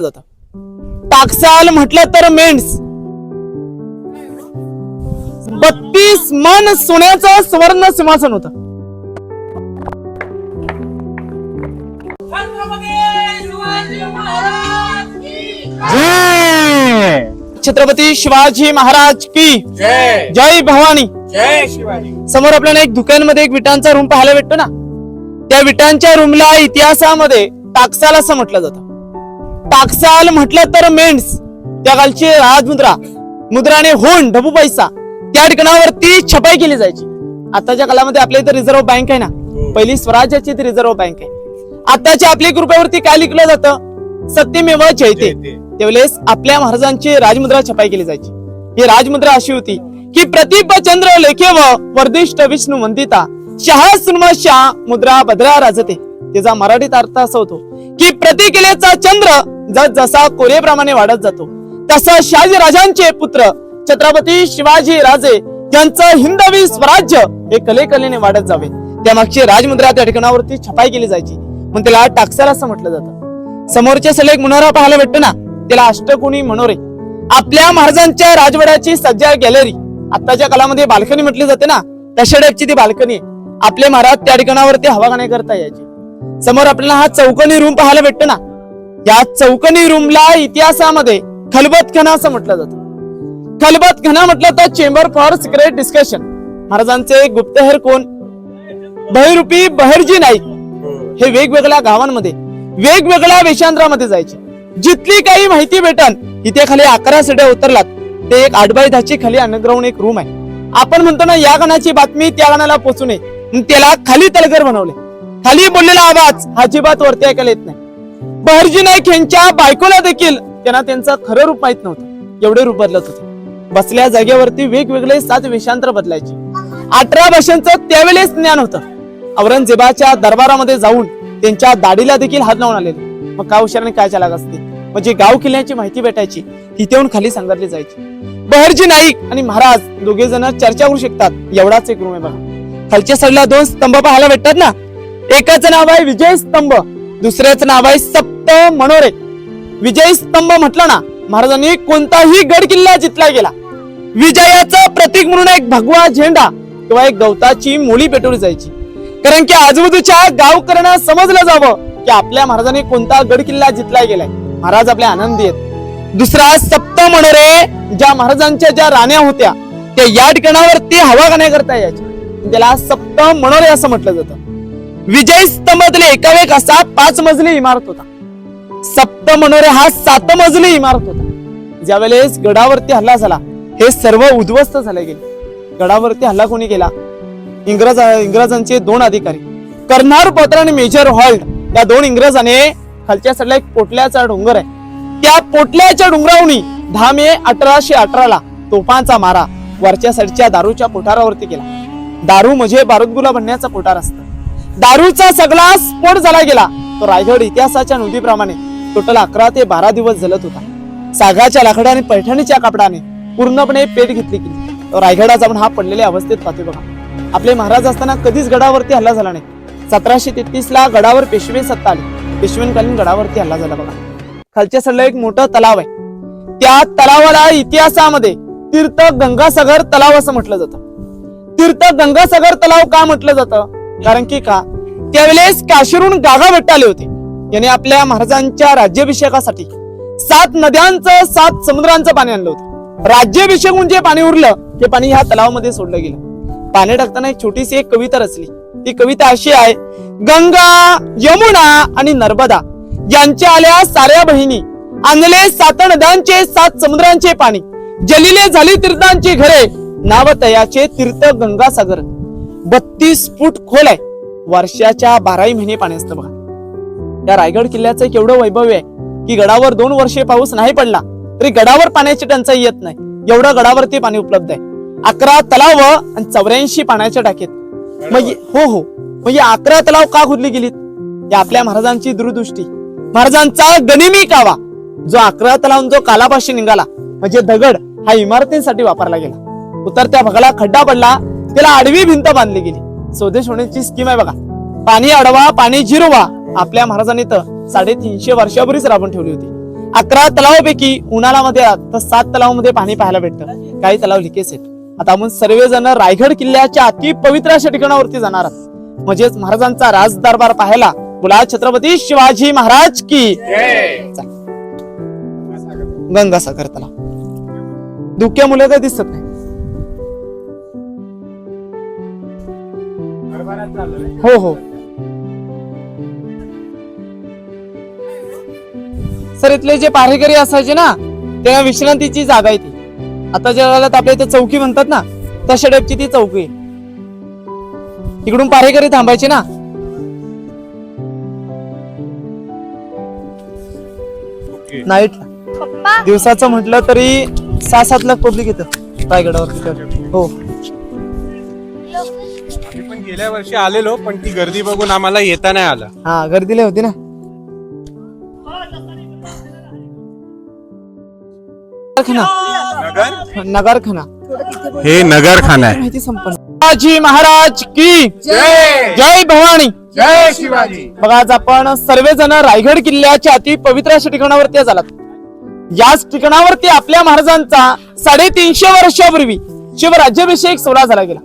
जातं. टाकसाल म्हटलं तर मेंढस 32 मन सोन्याचं स्वर्ण सिंहासन होतं. छत्रपती शिवाजी महाराज की जय. जय भवानी. जय शिवाजी. समोर आपल्याला एक दुकानमध्ये एक विटांचा रूम पाहायला भेटतो ना. त्या विटांच्या रूमला इतिहासामध्ये टाकसाल असं म्हटलं जातं. टाकसाल म्हटलं तर मेंढस, त्या कालची राजमुद्रा, मुद्राने होऊन ढबू पैसा त्या ठिकाणावरती छपाई केली जायची. आताच्या काळामध्ये आपल्या इथं रिझर्व्ह बँक आहे ना, पहिली स्वराज्याची ती रिझर्व्ह बँक आहे. आताच्या आपल्या रुपयावरती काय लिहिलं जातं? सत्यमेव जयते. त्यावेळेस आपल्या महाराजांची राजमुद्रा छपाई केली जायची. ही राजमुद्रा अशी होती की प्रतिप चंद्र लेखे व वर्धिष्ठ विष्णू वंदिता शहा सुन्मशा मुद्रा भद्रा राजते. त्याचा मराठीत अर्थ असा होतो की प्रतिकेलेचा चंद्र जसा कोरेप्रमाणे वाढत जातो, तसं शहाजी राजांचे पुत्र छत्रपती शिवाजी राजे यांचं हिंदवी स्वराज्य हे कलेकलेने वाढत जावे, त्यामागची राजमुद्रा त्या ठिकाणावरती छपाई केली जायची. मग त्याला टाकसाल असं म्हटलं जातं. समोरच्या सलग एक मुनोरा पाहायला भेटतो ना, त्याला अष्टकोनी मनोरे. आपल्या महाराजांच्या राजवाड्याची सज्जा गॅलरी, आताच्या काळामध्ये बाल्कनी म्हटली जाते ना, तशा टाईपची ती बाल्कनी आपले महाराज त्या ठिकाणावरती हवा खाणे करता यायची. समोर आपल्याला हा चौकोनी रूम पाहायला भेटतो ना, या चौकोनी रूमला इतिहासामध्ये खलबतखाना असं म्हटलं जातं. खलबतखाना म्हटलं तर चेंबर फॉर सिक्रेट डिस्कशन. महाराजांचे गुप्तहेर कोण? बहिरूपी बहिर्जी नाईक हे वेगवेगळ्या गावांमध्ये वेगवेगळ्या वेशांतरामध्ये जायचे. जिथली काही माहिती भेटन इथे खाली 11 सड्या उतरलात ते एक 8x10 खाली अंडरग्राउंड एक रूम आहे. आपण म्हणतो ना, या गाण्याची बातमी त्या गाण्याला पोहोचू नये, त्याला खाली तलगर बनवले. खाली बोललेला आवाज अजिबात वरती ऐकायला येत नाही. बहिर्जी नाईक यांच्या बायकोला देखील त्यांना त्यांचं खरं रूप माहित नव्हतं, एवढे रूप बदलत होते. बसल्या जागेवरती वेगवेगळे 7 वेशांतर बदलायचे. 18 भाषांचं त्यावेळेस ज्ञान होतं. औरंगजेबाच्या दरबारामध्ये जाऊन त्यांच्या दाढीला देखील हात लावून आलेले. मग काय हुशाराने काय चालक असते, म्हणजे गाव किल्ल्याची माहिती भेटायची तिथे येऊन खाली सांगितली जायची. बहिर्जी नाईक आणि महाराज दोघे जण चर्चा करू शकतात, एवढाच एक रूम आहे बघा. खालच्या साईडला 2 स्तंभ पाहायला भेटतात ना, एकाचं नाव आहे विजय स्तंभ, दुसऱ्याचं नाव आहे सप्त मनोरे. विजय स्तंभ म्हटलं ना, महाराजांनी कोणताही गड किल्ला जिंकला गेला विजयाचं प्रतीक म्हणून एक भगवा झेंडा किंवा एक गवताची मोळी पेटवली जायची, कारण की आजूबाजूच्या गावकऱ्यांना समजलं जावं की आपल्या महाराजांनी कोणता गड किल्ला जिंकला गेलाय, महाराज आपले आनंदी आहेत. दुसरा सप्त मनोरे, ज्या महाराजांच्या ज्या राण्या होत्या त्या या ठिकाणावरती हवा खाण्या करता यायच्या, त्याला सप्त मनोरे असं म्हटलं जातं. विजय स्तंभातले एकावेक असा 5 मजली इमारत होता. सप्त मनोरे हा 7 मजली इमारत होता. ज्यावेळेस गडावरती हल्ला झाला हे सर्व उद्ध्वस्त झाले गेले. गडावरती हल्ला कोणी केला? इंग्रजांचे 2 अधिकारी कर्नार पोत्र आणि मेजर हॉल्ट, या 2 इंग्रजाने खालच्या साईडला एक पोटल्याचा डोंगर आहे, त्या पोटल्याच्या डोंगरावनी 10 मे 1818 तोफांचा मारा वरच्या साईडच्या दारूच्या पोटारावरती केला. दारू म्हणजे बारूदगुला बनण्याचा पोटार असतं. दारूचा सगळा स्फोट झाला गेला. तो रायगड इतिहासाच्या नोंदीप्रमाणे टोटल 11 ते 12 दिवस जलत होता. सागाच्या लाकडाने पैठणीच्या कापडाने पूर्णपणे पेट घेतली गेली. रायगडात आपण हा पडलेल्या अवस्थेत पाहतोय बघा. आपले महाराज असताना कधीच गडावरती हल्ला झाला नाही. 1733 ला गडावर पेशवे सत्ता आली. पेशवेकालीन गडावरती हल्ला झाला बघा. खालच्या साईडला एक मोठं तलाव आहे. त्या तलावाला इतिहासामध्ये तीर्थ गंगासागर तलाव असं म्हटलं जातं. तीर्थ गंगासागर तलाव का म्हटलं जातं? कारण की त्यावेळेस काशीरून गागा भट्ट आले होते. याने आपल्या महाराजांच्या राज्याभिषेकासाठी 7 नद्यांचं 7 समुद्रांचं पाणी आणलं होतं. राज्याभिषेकहून जे पाणी उरलं ते पाणी ह्या तलावामध्ये सोडलं गेलं. पाणी टाकताना एक छोटीशी एक कविता रचली. ती कविता अशी आहे: गंगा यमुना आणि नर्मदा यांच्या आल्या साऱ्या बहिणी, आणले 7 नद्यांचे 7 समुद्रांचे पाणी, जलिले झाली तीर्थांची घरे, नाव तयाचे तीर्थ गंगासागर. 32 फूट खोल आहे. वर्षाच्या 12 महिने पाणी असतं बघा. या रायगड किल्ल्याचं एक एवढं वैभव आहे की गडावर 2 वर्षे पाऊस नाही पडला तरी गडावर पाण्याची टंचाई येत नाही, एवढं गडावरती पाणी उपलब्ध आहे. 11 तलाव आणि 84 पाण्याच्या टाकीत. हो म्हणजे 11 तलाव का खोदली गेलीत? या आपल्या महाराजांची दूरदृष्टी, महाराजांचा गनिमी कावा जो 11 तलाव जो कालापाशी निघाला, म्हणजे दगड हा इमारतींसाठी वापरला गेला. उतरत्या भागाला खड्डा पडला, त्याला आडवी भिंत बांधली गेली. स्वदेश होण्याची स्कीम आहे बघा. पाणी अडवा पाणी जिरवा आपल्या महाराजांनी तर 350 वर्षापूर्वीच राबून ठेवली होती. 11 तलावापैकी उन्हाळ्यामध्ये तर 7 तलावामध्ये पाणी पाहायला भेटतं, काही तलाव लिकेस आहेत. आता आपण सर्वजण रायगड किल्ल्याच्या अति पवित्र अशा ठिकाणावरती जाणार आहोत, म्हणजेच महाराजांचा राज दरबार पाहायला. बोला छत्रपती शिवाजी महाराज की चला. गंगासागर तलाव धुक्या मुलं काही दिसत नाही. हो हो सर, इथले जे पहारेकरी असायचे ना तेव्हा विश्रांतीची जागा आहे ती. आता ज्या वेळेला आपल्या इथे चौकी म्हणतात ना, तशा टाईपची ती चौकी आहे. इकडून पहारेकरी थांबायचे ना. नाईटला दिवसाचं म्हटलं तरी 6-7 लाख पब्लिक येतं रायगडावर. हो आम्ही पण गेल्या वर्षी आलेलो, पण ती गर्दी बघून आम्हाला येता नाही आलं. हा, गर्दी लय होती ना. नगरखाना हे नगरखाना आहे. माहिती संपन्न. शिवाजी महाराज की जय भवानी, जय शिवाजी. बघा आज आपण सर्वजण रायगड किल्ल्याच्या अति पवित्र अशा ठिकाणावरती आलात. याच ठिकाणावरती आपल्या महाराजांचा 350 वर्षापूर्वी शिवराज्याभिषेक सोहळा झाला गेला.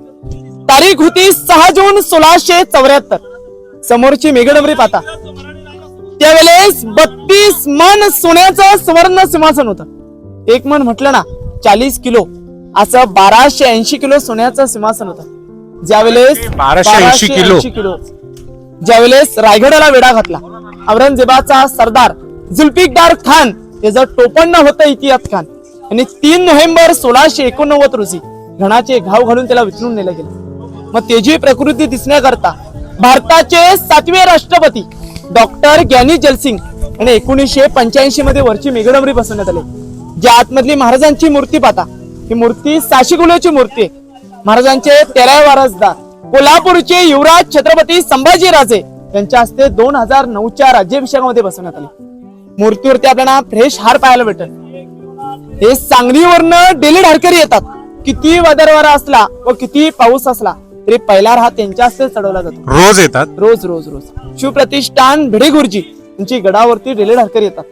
तारीख होती 6 जून 1674. समोरची मेघडंबरी पाहता, त्यावेळेस 32 मन सोन्याचं सुवर्ण सिंहासन होतं. एक मन म्हटलं ना 40 किलो, असं 1280 किलो सोन्याचं सिंहासन होतं. ज्यावेळेस 1280 किलो ज्यावेळेस रायगडाला वेढा घातला, औरंगजेबाचा सरदार जुल्फिकार खान याचं टोपण होतं इतिहास खान, आणि 3 नोव्हेंबर 1689 रोजी घणाचे घाव घालून त्याला विचलून नेलं गेलं. मग त्याची प्रकृती दिसण्याकरता भारताचे 7वे राष्ट्रपती डॉक्टर ग्यानी जलसिंग आणि 1985 मध्ये वरची मेघडंबरी बसवण्यात आली. ज्या आतमधली महाराजांची मूर्ती पाहता, ही मूर्ती 600 किलोची मूर्ती आहे. महाराजांचे 13 वारसदार कोल्हापूरचे युवराज छत्रपती संभाजी राजे यांच्या हस्ते 2009च्या राज्याभिषेकामध्ये बसवण्यात आली. मूर्तीवरती आपल्याला फ्रेश हार पाहायला भेटेल. हे सांगलीवरनं डेली ढारकरी येतात. किती वादळ वारा असला व किती पाऊस असला तरी पहिला हार त्यांच्या हस्ते चढवला जातो. रोज येतात, रोज रोज रोज. शिवप्रतिष्ठान भिडे गुरुजी यांची गडावरती डेली ढारकरी येतात.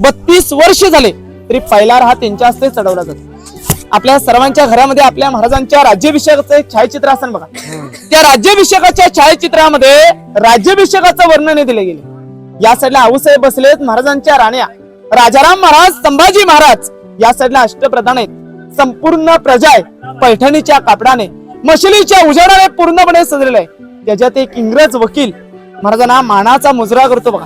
32 वर्ष झाले तरी पहिला हार त्यांच्या हस्ते चढवला जातो. आपल्या सर्वांच्या घरामध्ये आपल्या महाराजांच्या राज्याभिषेकाचं एक छायाचित्र असेल बघा. त्या राज्याभिषेकाच्या छायाचित्रामध्ये राज्याभिषेकाचं वर्णन दिले गेले. या साईडला आऊसाहेब बसलेत, महाराजांच्या राण्या राजाराम महाराज, संभाजी महाराज. या साईडला अष्टप्रधान आहेत. संपूर्ण प्रजा आहे. पैठणीच्या कापडाने, मशालीच्या उजेडाने पूर्णपणे सजलेलं आहे. त्याच्यात एक इंग्रज वकील महाराजांना मानाचा मुजरा करतो बघा.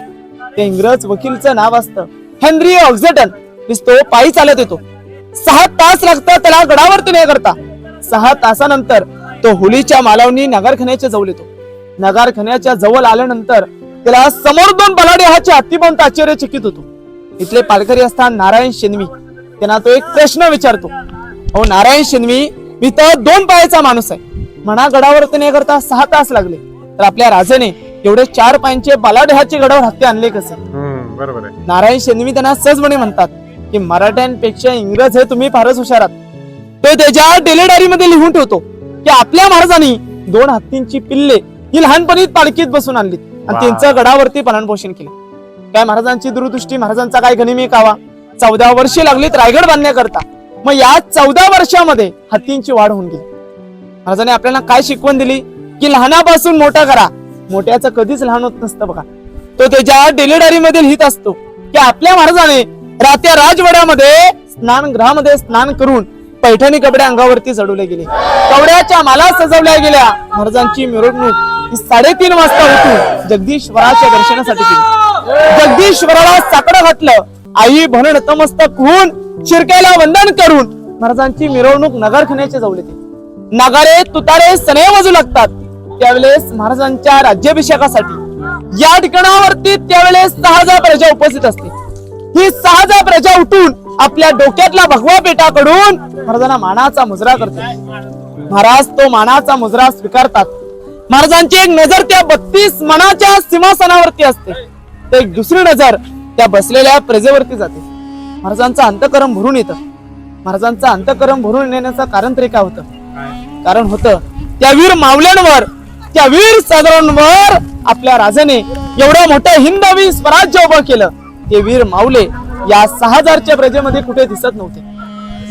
त्या इंग्रज वकीलचं नाव असतं हेनरी ऑक्झेटन. तो पायी चालत येतो. 6 तास लागतात त्याला गडावरती नाही करता. 6 तासानंतर तो होलीच्या मालावनी नगरखान्याच्या जवळ येतो. नगरखान्याच्या जवळ आल्यानंतर त्याला समोर 2 बलाढ्य हाचे हत्तीबंत आश्चर्यचकित होतो. इथले पालकरी असतात नारायण शेनवी. त्यांना तो एक प्रश्न विचारतो, हो नारायण शेनवी, मी तर 2 पायाचा माणूस आहे, म्हणा गडावरती नाही करता 6 तास लागले, तर आपल्या राजाने एवढे 4 पायांचे बलाढ्य हाचे गडावर हत्ती आणले कसे? बरोबर आहे. नारायण शेनवी त्यांना सहजपणे म्हणतात की मराठ्यांपेक्षा इंग्रज हे तुम्ही फारच हुशार आहात. तो त्याच्या डेली मध्ये लिहून ठेवतो की आपल्या महाराजांनी 2 हत्तींची पिल्ले ही लहानपणी पालखीत बसून आणली आणि त्यांचं गडावरती पालनपोषण केलं. काय महाराजांची दूरदृष्टी, महाराजांचा काय गनिमी कावा. 14 वर्षे लागलीत रायगड बांधण्याकरता. मग या 14 वर्षामध्ये हत्तींची वाढ होऊन गेली. महाराजांनी आपल्याला काय शिकवण दिली की लहानापासून मोठा करा. मोठ्याचं कधीच लहान होत नसतं बघा. तो त्याच्या डेली मध्ये लिहित असतो की आपल्या महाराजाने रात्या राजवाड्यामध्ये स्नानगृहामध्ये स्नान करून पैठणी कपडे अंगावरती चढवले गेले. कवड्याच्या माला सजवल्या गेल्या. महाराजांची मिरवणूक 3:30 वाजता उठून जगदीश्वराच्या दर्शनासाठी केली. जगदीश्वराला साकडं घातलं. आई भरण नतमस्तक होऊन शिरक्याला वंदन करून महाराजांची मिरवणूक नगरखान्याच्या जवळ येते. नगारे तुतारे सने वाजू लागतात. त्यावेळेस महाराजांच्या राज्याभिषेकासाठी या ठिकाणावरती त्यावेळेस 6,000 प्रजा उपस्थित असते. ही 6,000 प्रजा उठून आपल्या डोक्यातला भगवा पेटाकडून महाराजांना मानाचा मुजरा करतात. महाराज तो मानाचा मुजरा स्वीकारतात. महाराजांची एक नजर त्या 32 मनाच्या सिंहासनावरती असते, तर एक दुसरी नजर त्या बसलेल्या प्रजेवरती जाते. महाराजांचं अंतःकरण भरून येतं. महाराजांचं अंतःकरण भरून येण्याचं कारण तरी काय होतं? कारण होतं त्या वीर मावल्यांवर, त्या वीर सरदारांवर आपल्या राजाने एवढं मोठं हिंदवी स्वराज्य उभं केलं. ते वीर मावले या 6000च्या प्रजेमध्ये कुठे दिसत नव्हते.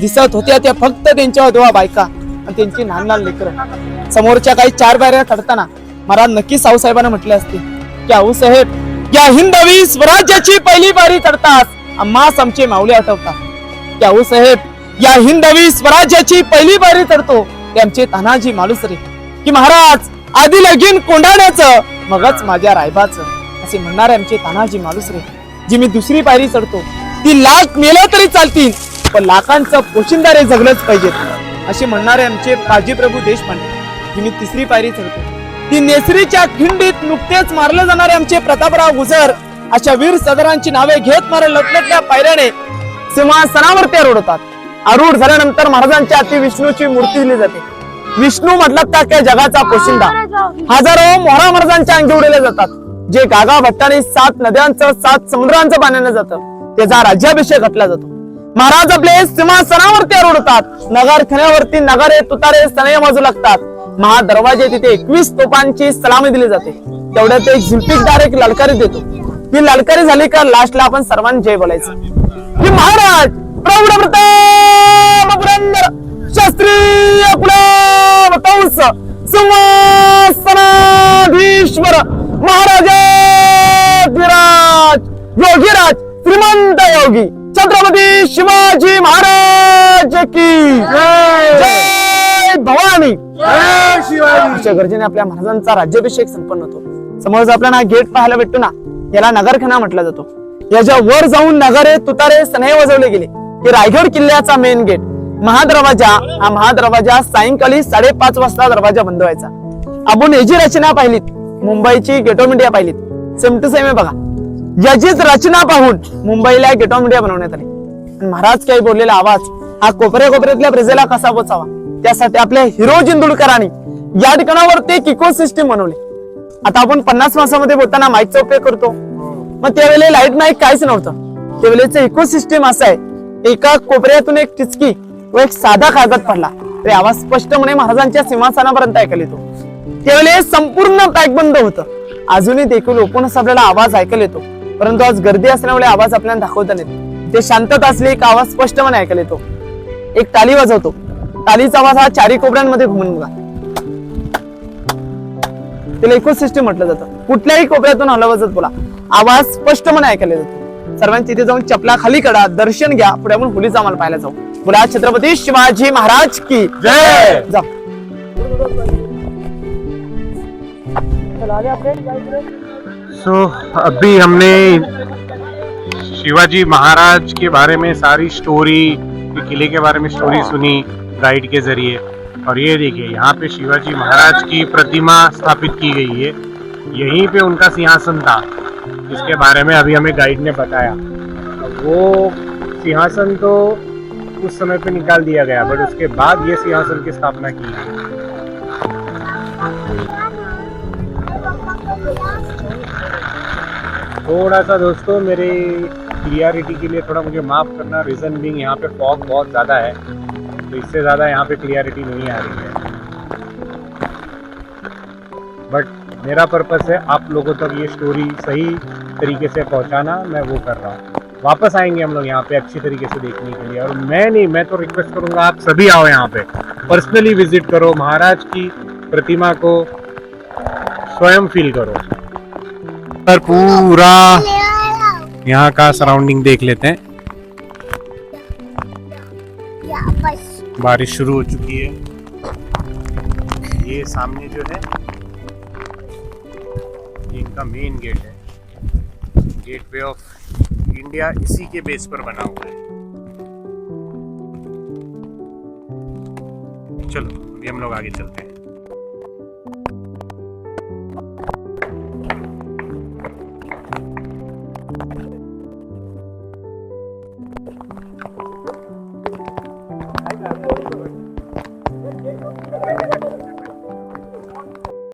दिसत होत्या त्या फक्त त्यांच्या विधवा बायका आणि त्यांची लहान लहान लेकरं. समोरच्या काही 4 बाऱ्या चढताना महाराज नक्की साहेबांना म्हटले असते की आऊसाहेब, या हिंदवी स्वराज्याची पहिली बारी चढतास आम्हास आमचे माऊली आठवतात. की आऊसाहेब, या हिंदवी स्वराज्याची पहिली बारी चढतो ते आमचे तानाजी मालुसरे. की महाराज, आधी लगीन कोंडाण्याचं मगच माझ्या रायबाचं असे म्हणणारे आमचे तानाजी मालुसरे. जी मी दुसरी पायरी चढतो ती लाख मेलं तरी चालतील, पण लाखांचं पोशिंदारे जगलंच पाहिजेत असे म्हणणारे आमचे बाजीप्रभू देशपांडे. जी मी तिसरी पायरी चढतो ती नेसरीच्या खिंडीत नुकतेच मारले जाणारे आमचे प्रतापराव गुजर अशा वीर सदरांची नावे घेत मारे लटलटल्या पायऱ्याने सिंहासनावर ते आरूढ आरूढ झाल्यानंतर महाराजांच्या अति विष्णूची मूर्ती दिली जाते. विष्णू म्हटलं तर काय जगाचा पोशिंदा. हजारो मोहरा महाराजांच्या अंगी उडवले जातात. जे गागा भट्टाने 7 नद्यांचं 7 समुद्रांचं पाण्याने जातं त्याचा राज्याभिषेक घातला जातो. महाराज आपले सिंहासनावरती आरूढतात. नगर खण्यावरती नगारे तुतारे सनई वाजू लागतात. महादरवाजे तिथे 21 तोफांची सलामी दिली जाते. तेवढ्यात एक झुलपिकदार एक ललकारी देतो. ही ललकारी झाली का लास्टला आपण सर्वांनी जय बोलायचं. की महाराज प्रौढ प्रताप पुरंदर शास्त्रीय कुलवंश सिंहासनाधीश्वर महाराजाधिराज योगीराज श्रीमंत योगी छत्रपती शिवाजी महाराज की जय भवानी. अशा गरजेने आपल्या महाराजांचा राज्याभिषेक संपन्न होतो. समोर आपल्याला गेट पाहायला भेटतो ना, याला नगरखाना म्हटला जातो. याच्या वर जाऊन नगारे तुतारे सनई वाजवले गेले की रायगड किल्ल्याचा मेन गेट हा महादरवाजा सायंकाळी 5:30 वाजता दरवाजा बंद व्हायचा. आपण याची रचना पाहिलीत, मुंबईची गेट ऑफ इंडिया पाहिलीत, सेम टू सेम आहे बघा. याचीच रचना पाहून मुंबईला गेट ऑफ इंडिया बनवण्यात आली. महाराज काही बोललेला आवाज हा कोपऱ्या कोपऱ्यातल्या प्रजेला कसा पोचावा त्यासाठी आपल्या हिरो जिंदुडकरांनी या ठिकाणावरती एक इको सिस्टीम बनवली. आता आपण 50 मासामध्ये बोलताना माईकचा उपयोग करतो, मग त्यावेळेला लाईट माईक काहीच नव्हतं. त्यावेळेचं इको सिस्टीम असं आहे, एका कोपऱ्यातून एक टिचकी व एक साधा कागद पडला तरी आवाज स्पष्टपणे महाराजांच्या सिंहासनापर्यंत ऐकायला येतो. त्यावेळेला संपूर्ण पॅक बंद होतं. अजूनही देखील ओपनच आपल्याला आवाज ऐकायला येतो, परंतु आज गर्दी असल्यामुळे आवाज आपल्याला दाखवता येत. ते शांतता असली एक आवाज स्पष्टपणे ऐकायला येतो. एक टाळी वाजवतो, टाळीचा आवाज हा 4 कोपऱ्यांमध्ये घुमून बघा. त्याला इको सिस्टीम म्हटलं जातं. कुठल्याही कोपऱ्यातून हलवत बोला, आवाज स्पष्टपणे ऐकायला येतो. सर्वांनी तिथे जाऊन चपला खाली काढा, दर्शन घ्या. पुढे आपण होलीचा माल पाहायला जाऊ. बोला छत्रपती शिवाजी महाराज की जय. जा अभी हमने शिवाजी महाराज के बारे में सारी स्टोरी, किले के बारे में स्टोरी सुनी गाइड के जरिए. और ये देखिए यहाँ पे शिवाजी महाराज की प्रतिमा स्थापित की गई है. यहीं पे उनका सिंहासन था जिसके बारे में अभी हमें गाइड ने बताया. वो सिंहासन तो उस समय पे निकाल दिया गया, बट उसके बाद ये सिंहासन की स्थापना की गई. थोड़ा सा दोस्तों मेरे क्लियरिटी के लिए थोड़ा मुझे माफ़ करना. रीज़न बीइंग यहाँ पे फॉग बहुत ज़्यादा है, तो इससे ज़्यादा यहाँ पे क्लियरिटी नहीं आ रही है. बट मेरा पर्पस है आप लोगों तक ये स्टोरी सही तरीके से पहुँचाना. मैं वो कर रहा हूँ. वापस आएंगे हम लोग यहाँ पे अच्छी तरीके से देखने के लिए. और मैं तो रिक्वेस्ट करूँगा आप सभी आओ यहाँ पे, पर्सनली विजिट करो, महाराज की प्रतिमा को स्वयं फील करो. पर पूरा यहाँ का सराउंडिंग देख लेते हैं. बारिश शुरू हो चुकी है. ये सामने जो है ये इनका मेन गेट है. गेटवे ऑफ इंडिया इसी के बेस पर बना हुआ है. चलो अभी हम लोग आगे चलते हैं.